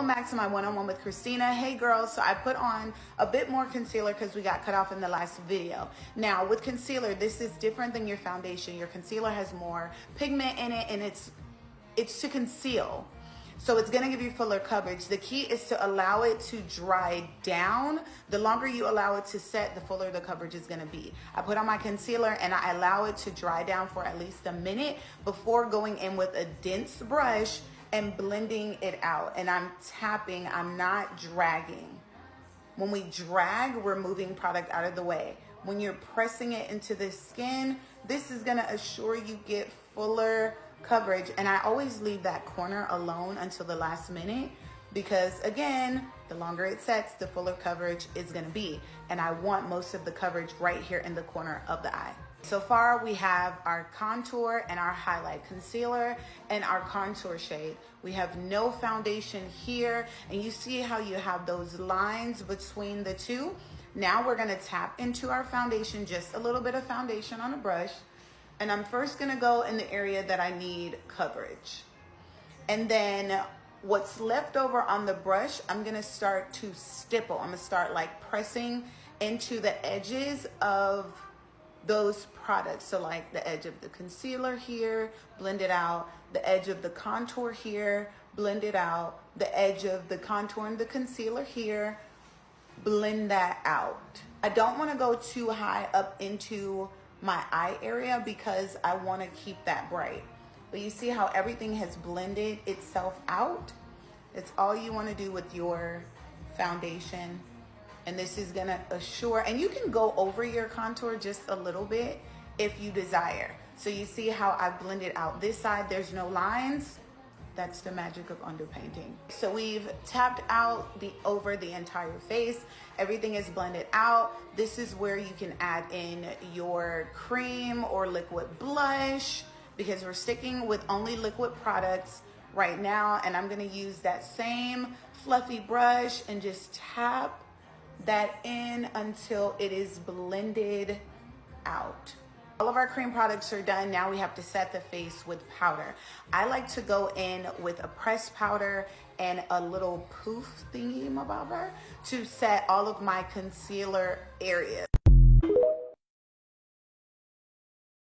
Welcome back to my one-on-one with Christina. Hey girls, so I put on a bit more concealer because we got cut off in the last video. Now with concealer, this is different than your foundation. Your concealer has more pigment in it and it's to conceal. So it's gonna give you fuller coverage. The key is to allow it to dry down. The longer you allow it to set, the fuller the coverage is gonna be. I put on my concealer and I allow it to dry down for at least a minute before going in with a dense brush and blending it out. And I'm tapping, I'm not dragging. When we drag, we're moving product out of the way. When you're pressing it into the skin, this is gonna assure you get fuller coverage. And I always leave that corner alone until the last minute because again, the longer it sets, the fuller coverage is gonna be. And I want most of the coverage right here in the corner of the eye. So far we have our contour and our highlight, concealer and our contour shade. We have no foundation here, and you see how you have those lines between the two. Now we're gonna tap into our foundation, just a little bit of foundation on a brush. And I'm first gonna go in the area that I need coverage. And then what's left over on the brush, I'm gonna start to stipple. I'm gonna start like pressing into the edges of those products. So like the edge of the concealer here, blend it out. The edge of the contour here, blend it out. The edge of the contour and the concealer here, blend that out. I don't want to go too high up into my eye area because I want to keep that bright. But you see how everything has blended itself out? It's all you want to do with your foundation. And this is gonna assure, and you can go over your contour just a little bit if you desire. So you see how I blended out this side, there's no lines. That's the magic of underpainting. So we've tapped out over the entire face. Everything is blended out. This is where you can add in your cream or liquid blush because we're sticking with only liquid products right now. And I'm gonna use that same fluffy brush and just tap that in until it is blended out. All of our cream products are done. Now we have to set the face with powder. I like to go in with a pressed powder and a little poof thingy-mabobber to set all of my concealer areas.